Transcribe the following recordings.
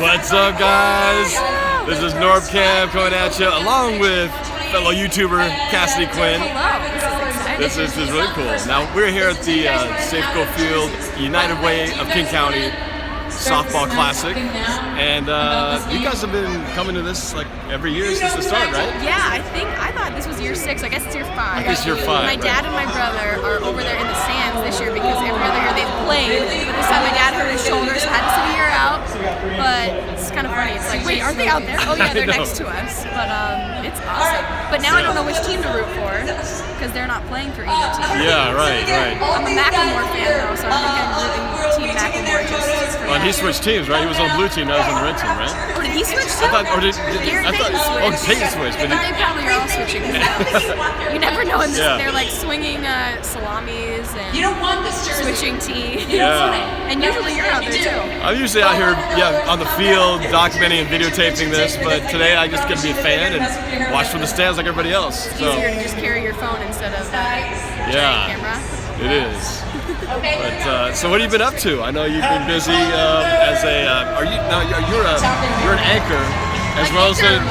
What's up, guys? This is NorbCam coming at you, along with fellow YouTuber Cassidy Quinn. Hello. This is really cool. Now we're here at the Safeco Field United Way of King County Softball Classic, and you guys have been coming to this like every year since the start, right? Yeah, I thought this was year 6. I guess it's year 5. I guess year 5. My dad and my brother are over there in the stands this year because every other year they've played. But this time my dad hurt his shoulder, so had to sit a year out. But it's kind of funny. It's like, wait, aren't they out there? Oh yeah, they're next to us. But it's awesome. But now I don't know which team to root for because they're not playing for either team. Yeah, right. I'm a Macklemore fan though, so I think I'm rooting Team Macklemore just for he switched teams, right? He was on the blue team, now he's on the red team, right? Oh, did he switch too? Peyton switched. But they probably are all switching. You never know. They're like swinging salamis and switching teams. Yeah. And usually you're out there too. I'm usually out here, on the field, documenting and videotaping this, but today I just get to be a fan and watch from the stands like everybody else. It's easier to just carry your phone instead of giant camera. It is. But so what have you been up to? I know you've been busy as a. You're an anchor as well as an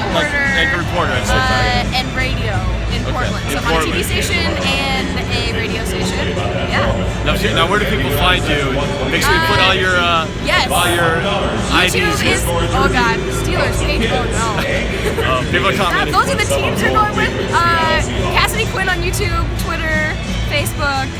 anchor reporter at the same time. And radio in Portland. So I'm on a TV station and a radio station. Yeah. Now where do people find you? Make sure you put all your IDs here. Oh God, Steelers page. Oh no. People are commenting. Those are the teams you're going with. Cassidy Quinn on YouTube, Twitter, Facebook.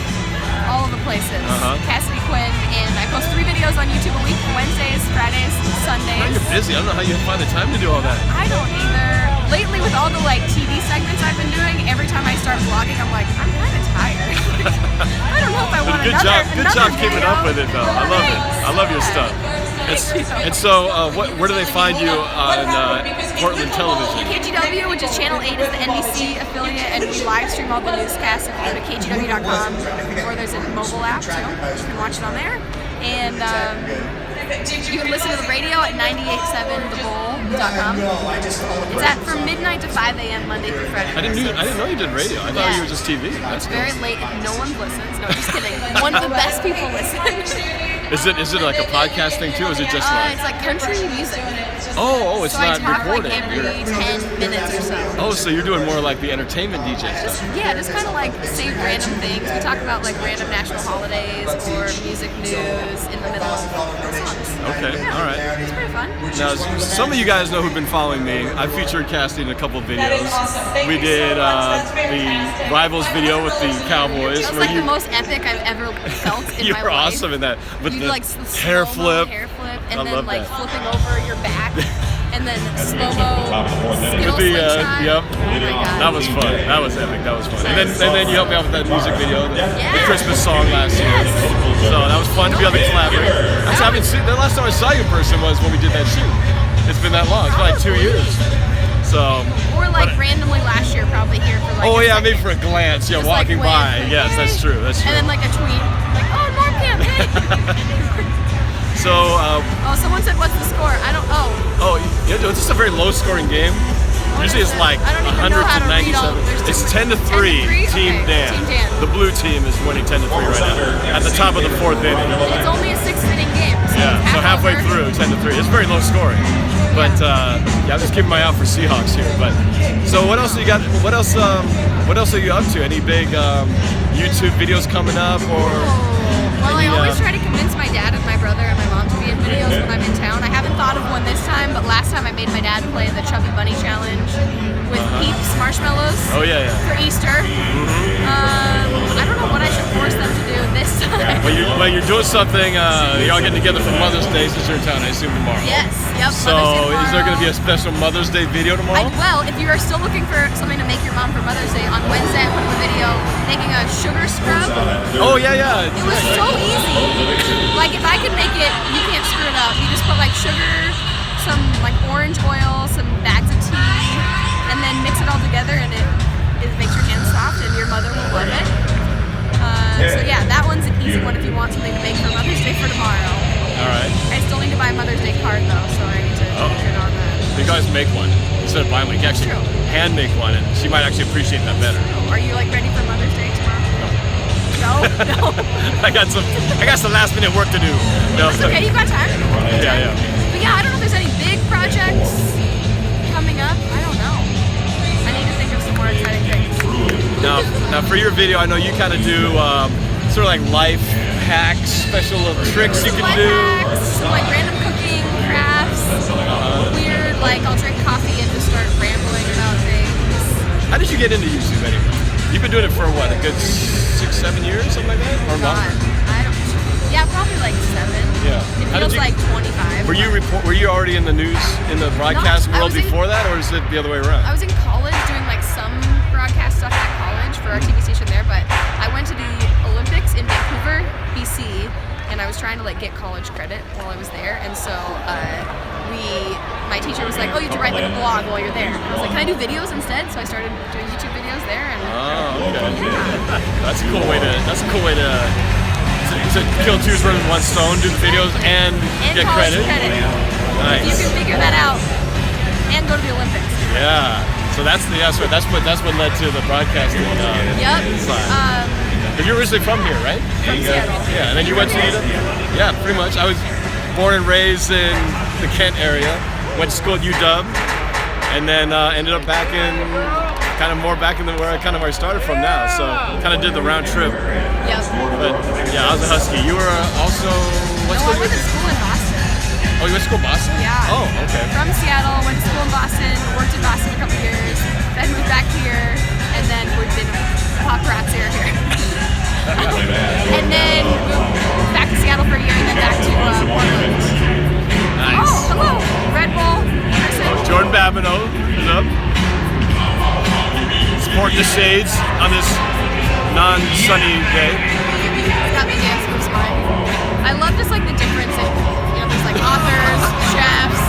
All of the places. Cassidy Quinn, and I post 3 videos on YouTube a week: Wednesdays, Fridays, Sundays. You're busy. I don't know how you find the time to do all that. I don't either. Lately, with all the TV segments I've been doing, every time I start vlogging, I'm like, I'm kind of tired. I don't know if I want Good job keeping up with it, though. I love it. I love your stuff. And so, where do they find you on Portland television? KGW, which is Channel 8, is the NBC affiliate, and we live stream all the newscasts if you go to kgw.com, or there's a mobile app too. You can watch it on there. And you can listen to the radio at 987thebull.com. It's at from midnight to 5 a.m. Monday through Friday. I didn't know you did radio. I thought you were just TV. That's very late and no one listens. No, just kidding. One of the best people listen. Is it like a podcast thing too, or is it just like? It's like country music. Oh, it's not recorded. Like every 10 minutes or so. Oh, so you're doing more like the entertainment DJ stuff. Just kind of like say random things. We talk about like random national holidays or music news in the middle of songs. Okay, all right. It's pretty fun. Now, some of you guys know who've been following me. I featured Cassidy in a couple of videos. We did the Rivals video with the Cowboys. It was like the most epic I've ever felt in you my life. were awesome in that. With the like hair flip. And then like flipping over your back. And then slow-mo Skittle slingshot. Yep. Oh my God. That was fun. That was epic. That was fun. And then you helped me out with that music video, the Christmas song last year. So that was fun to be able to collaborate. Actually, I haven't seen, the last time I saw you in person was when we did that shoot. It's been that long. It's been like 2 years. So. Or like randomly last year, probably here for like. Oh yeah, maybe for a glance. Yeah, walking by. Yes, that's true. That's true. And then like a tweet, like, oh, NorbCam, hey. So. Someone said, "What's the score?" I don't. Oh, yeah, it's just a very low-scoring game. Usually it's like 100 to 97. It's 10-3. Team Dan. The blue team is winning 10-3 right now at the top of the 4th inning. It's only a 6th-inning game. So halfway through, 10-3. It's very low scoring. But I'm just keeping my eye out for Seahawks here. But so what else you got? What else are you up to? Any big YouTube videos coming up or? Well, I always try to convince my dad and my brother and my mom to be in videos when I'm in town. I haven't thought of one this time, but last time I made my dad play the Chubby Bunny Challenge with Peeps marshmallows for Easter. I don't know what I should force them to do this time. Well, you're doing something, y'all getting together for Mother's Day since you're in town, I assume, tomorrow. Yes, yep. So is there going to be a special Mother's Day video tomorrow? Well, if you are still looking for something to make your mom for Mother's Day, on Wednesday I put up a video making a sugar scrub. Oh, yeah. It was so easy. Like, if I could make it, you can't screw it up. You just put like sugar, some like orange oil, some bags of tea, and then mix it all together, and it makes your hands soft, and your mother will love it. So yeah, that one's an easy one if you want something to make for Mother's Day for tomorrow. All right. I still need to buy a Mother's Day card though, so I need to get on that. You guys make one instead of buying one. You can actually hand make one, and she might actually appreciate that better. Are you like ready for Mother's Day tomorrow? No. I got some last minute work to do. No. It's okay, you got time. Yeah. We yeah, I don't know if there's any big projects coming up. I don't know. I need to think of some more exciting things. Now for your video, I know you kind of do sort of like life hacks, special little tricks you can Life do. hacks, like random cooking, crafts, weird, like I'll drink coffee and just start rambling about things. How did you get into YouTube anyway? You've been doing it for what, a good 6-7 years, something like that? Or God, longer? I don't. Yeah, probably like 7. Yeah. It How did feels you- like 25. Were you already in the news, in the broadcast I world was in- before that, or is it the other way around? I was in college doing like some broadcast stuff at college for our TV station there, but I went to the Olympics in Vancouver, BC, and I was trying to like get college credit while I was there, and so my teacher was like, "Oh, you have to write like a blog while you're there." And I was like, "Can I do videos instead?" So I started doing YouTube videos there, and Oh, okay. That's a cool way to kill two birds with one stone, do the videos and get college credit. Nice. You can figure that out and go to the Olympics. Yeah. So that's what led to the broadcasting. Yep. Side. But you're originally from here, right? From Seattle. Yeah, and then you went to yeah, pretty much. I was born and raised in the Kent area. Went to school at UW, and then ended up back in where I started from now. So kind of did the round trip. Yep. But yeah, I was a Husky. You were also what No, school? I went to school in Boston. Oh, you went to school in Boston? Yeah. Oh, okay. From Seattle, went to school in Boston, worked in Boston a couple years, then moved back here, and then we've been paparazzi here. And then moved back to Seattle for a year, and then back to Portland. Nice. Oh, hello, Red Bull person. Jordan Babineau is up. Sporting the shades on this non-sunny day. Got me dance moves fine. I love just like the difference in, there's like authors, chefs,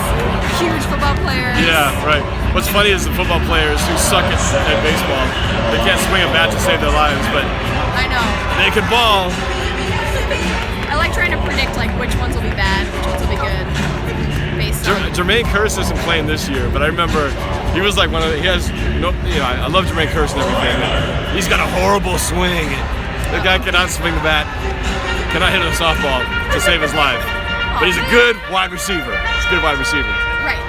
huge football players. Yeah, right. What's funny is the football players who suck at baseball, they can't swing a bat to save their lives, but I know. they can ball. I like trying to predict like which ones will be bad, which ones will be good. Based on Jermaine Kearse isn't playing this year, but I remember he was like I love Jermaine Kearse and everything. He's got a horrible swing. The guy cannot swing the bat, cannot hit a softball to save his life. But he's a good wide receiver. He's a good wide receiver. Right.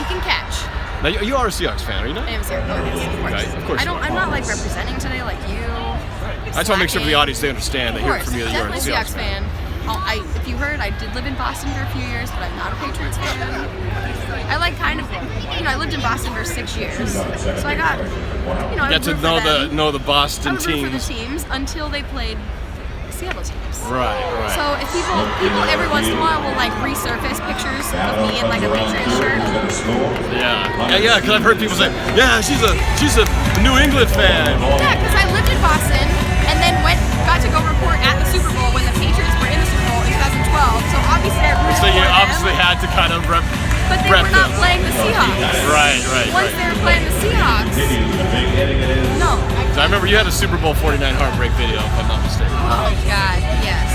He can catch. Now you are a Seahawks fan, are you not? I am serious. Of course. Right, of course. I'm not like representing today like you. I just want to make sure for the audience they understand. They hear it from you that you're a Definitely Seahawks fan. If you heard, I did live in Boston for a few years, but I'm not a Patriots fan. I like I lived in Boston for 6 years, so I got, I Get to would root for them. know the Boston I would root for the teams. teams until they played the Seattle teams. Right. So if people every once in a while will like resurface pictures of me in like a Patriots shirt. Yeah. Because I've heard people say, yeah, she's a New England fan. Yeah, because I lived in Boston and then got to go report at the Super Bowl when the Patriots were in the Super Bowl in 2012. So obviously I rooted So you for them, obviously had to kind of rep but they were not playing the Seahawks. Right. Once they were playing the Seahawks, no. So I remember you had a Super Bowl 49 heartbreak video, if I'm not mistaken. Oh God, yes.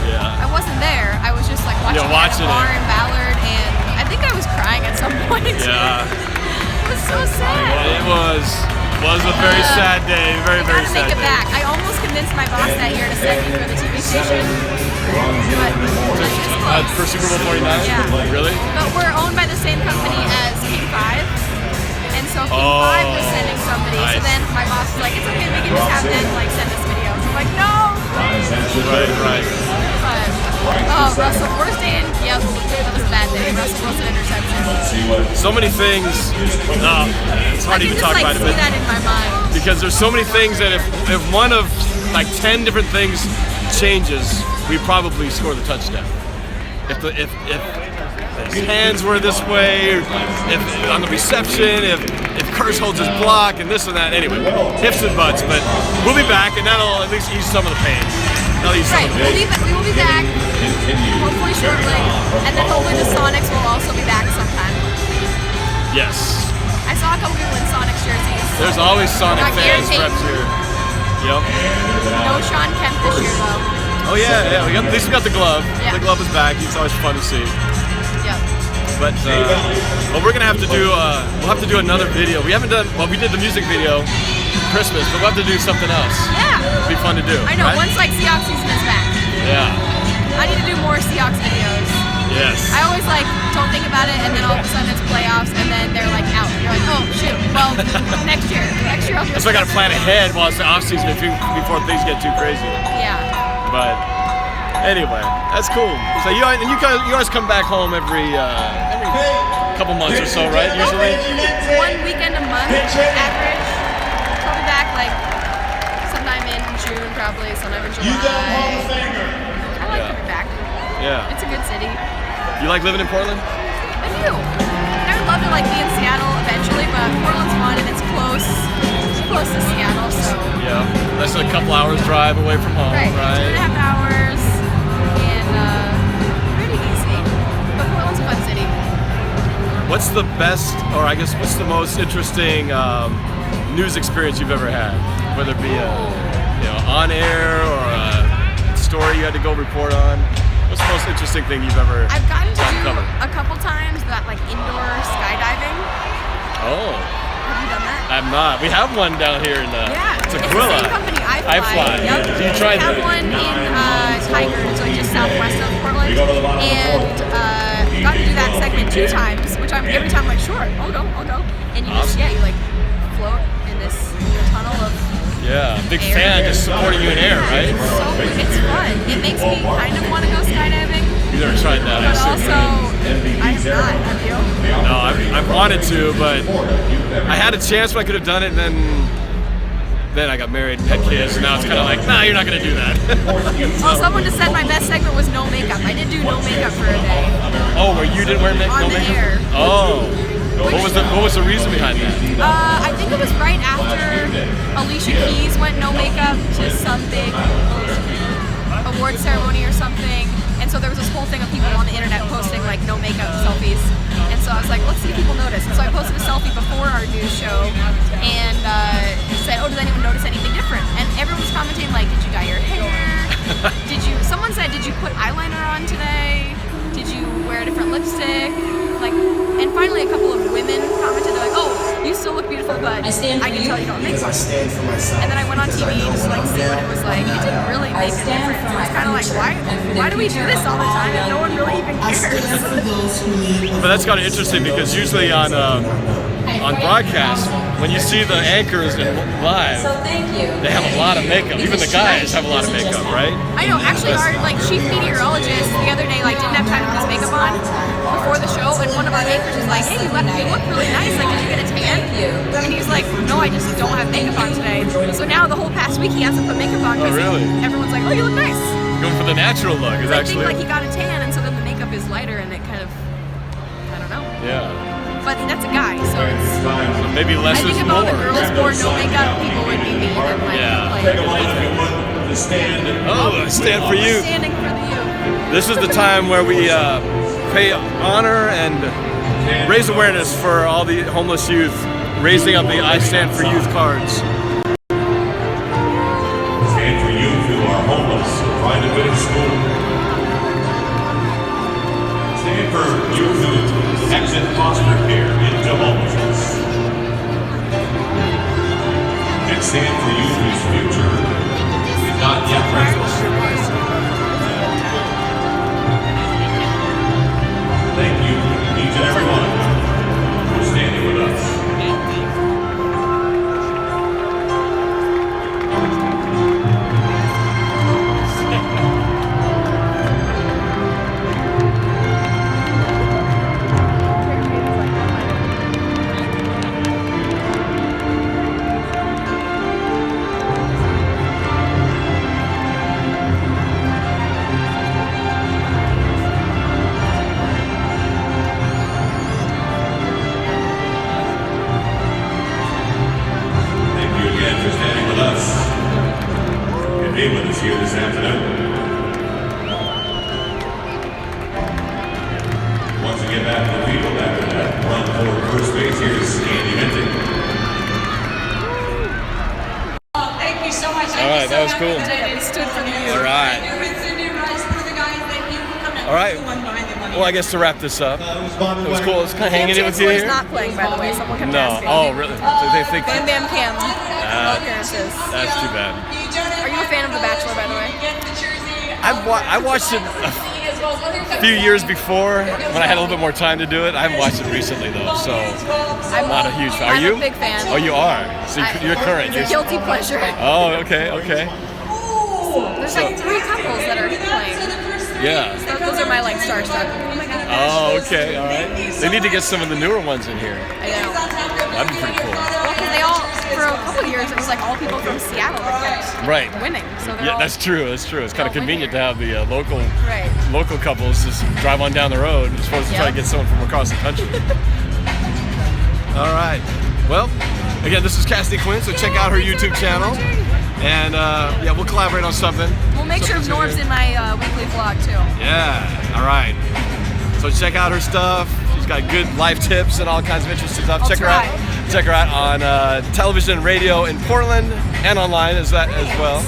Yeah. I wasn't there. I was just like watching, watching it at a bar it. in Ballard, and I think I was crying at some point. Yeah. It was so sad. It was a very sad day. Very, very I gotta sad make it day. back. I almost convinced my boss that year to send me for the TV station, but it's just close. For Super Bowl 49? Yeah. Really? But we're owned by the same company as King 5, and so King 5 was sending somebody. So nice. then my boss was like, "It's okay, we can just have them like send this video." So I'm like, "No." Right. But, Russell, worst day in, that was a bad day. Russell Wilson interception. So many things. It's hard to even talk about I can just see that in my mind. because there's so many things that if one of like 10 different things changes, we probably score the touchdown. If his hands were this way, if on the reception, if Kearse holds his block and this and that. Anyway, ifs and buts, but we'll be back and that'll at least ease some of the pain. That'll ease some Right, of the pain. we will be back, hopefully shortly, and then hopefully the Sonics will also be back sometime. Yes. I saw a couple people in Sonics jerseys. There's always Sonic Got fans Aaron reps here. Yep. No Sean Kemp this year though. Oh yeah. At least we got the glove. Yeah. The glove is back. It's always fun to see. Yep. But we're gonna have to do. We'll have to do another video. We haven't done. Well, we did the music video Christmas, but we'll have to do something else. Yeah. It'd be fun to do. I know. Right? Once like Seahawks season is back, Yeah. I need to do more Seahawks videos. Yes. I always like don't think about it, and then all of a sudden it's playoffs, and then they're like out. You're like, oh shoot. Well, next year I'll do it. So I got to plan ahead while it's the off season before things get too crazy. Yeah. But anyway, that's cool. So you always come back home every couple months or so, right? Usually. 1 weekend a month, average. Probably back like sometime in June, probably sometime in July. I like coming back. Yeah. It's a good city. You like living in Portland? I do. I would love to like be in Seattle eventually, but Portland's fun and it's close. It's close to Seattle, so. Yeah. That's a couple hours drive away from home, right? 2.5 hours, and pretty easy. But Portland's a fun city. What's the best, or I guess what's the most interesting news experience you've ever had? Whether it be on air or a story you had to go report on. What's the most interesting thing you've ever I've gotten to do covered? a couple times that like indoor skydiving. Oh. Have you done that? I'm not. We have one down here in It's the Tequila. same company, I Fly. Yep. So you tried we have one in Tigard, so just southwest of Portland, and got to do that segment 2 times, which I'm every time like, sure, I'll go. And you just you like float in this tunnel of big air. fan just supporting you in air, right? It's fun. It makes me kind of want to go skydiving. You never tried that, But also, I have not. Have you? No, I've wanted to, but I had a chance where I could have done it, and then I got married and had kids, and now it's kind of like, nah, you're not going to do that. Well, someone just said my best segment was no makeup. I did do no makeup for a day. Oh, where you didn't wear no On the makeup? air. Oh. What was the reason behind that? I think it was right after Alicia Keys went no makeup to some big award ceremony or something, and so there was this whole thing of people on the internet posting like no makeup selfies, and so I was like, let's see if people notice. And so I posted a selfie before our news show and said, oh, does anyone notice anything different? And everyone was commenting like, did you dye your hair? Someone said, did you put eyeliner on today? Did you wear a different lipstick? Like, and finally a couple of women commented, they're like, oh, you still look beautiful, but I can tell you don't make one. And then I went on TV just to like see what it was like. It didn't really make a difference. It was kind of like, why do we do this all the time if no one really even cares? But that's kind of interesting because usually on broadcast, when you see the anchors in live, they have a lot of makeup. Even the guys have a lot of makeup, right? I know. Actually, our like chief meteorologist the other day like didn't have time to put his makeup on before the show, and one of our anchors was like, "Hey, you look really nice. Like, did you get a tan?" And he's like, "No, I just don't have makeup on today." So now the whole past week he hasn't put makeup on because everyone's like, "Oh, you look nice." Going for the natural look is actually. I think like he got a tan, and so then the makeup is lighter, and it kind of, I don't know. Yeah. But that's a guy, so it's. So maybe less is more. I think if all the girls wore no makeup, people would be mean and like. Oh, stand for youth. Standing for the youth. This is the time where we pay honor and raise awareness for all the homeless youth, raising up the I Stand for Youth cards. Stand for youth who are homeless, trying to finish school. Stand for youth who exit foster care into homelessness. And stand for youth whose future is not yet ready. Thank you, each and every one, for standing with us. With us here this afternoon. Once again back to the field after that run for first base, here's Andy Minton. Thank you so much. All right, that was cool. We stood for the youth. All right. All right. Well, I guess to wrap this up, it was cool. It's kind of hanging in with you He's here. not playing, by the way. Someone kept No. asking. Oh, really? So they think Bam Bam Cam. Appearances. that's too bad. Are you a fan of The Bachelor, by the way? I watched it a few years before when I had a little bit more time to do it. I haven't watched it recently though, so I'm not a huge fan. Are you? I'm a big fan. Oh, you are. So you're current. It's a guilty pleasure. Oh, okay, okay. There's like 3 couples that are playing. Yeah. So those are my like starstruck. Oh my god. Oh, okay, all right. They need to get some of the newer ones in here. I know. That'd be pretty cool. Well, because they all, for a couple years, it was like all people from Seattle that kept winning. So they're all, that's true. That's true. It's kind of they'll win convenient to have the Right. local couples just drive on down the road as opposed to try to get someone from across the country. All right. Well, again, this is Cassidy Quinn, so check out her YouTube channel. And yeah, we'll collaborate on something. We'll make sure Norb's in my weekly vlog too. Yeah, all right. So check out her stuff. She's got good life tips and all kinds of interesting stuff. Check her out. Check her out on television and radio in Portland and online as well.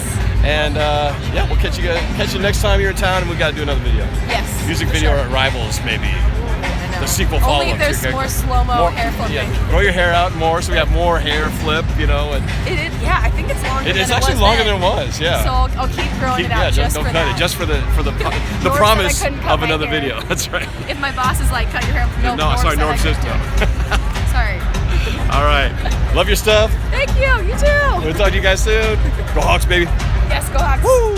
And yeah, we'll catch you next time you're in town, and we got to do another video. Yes. Music video or Rivals maybe. The sequel follow-up. Only if there's more slow-mo hair flipping. Yeah, grow your hair out more so we have more hair flip, you know. And yeah, I think it's longer than it was. It's actually longer than it was, yeah. So I'll keep growing it out just don't for cut that. it, just for the promise of another video. That's right. If my boss is like, cut your hair, no, sorry, Norb says no. Sorry. All right. Love your stuff. Thank you. You too. We'll talk to you guys soon. Go Hawks, baby. Yes, go Hawks. Woo!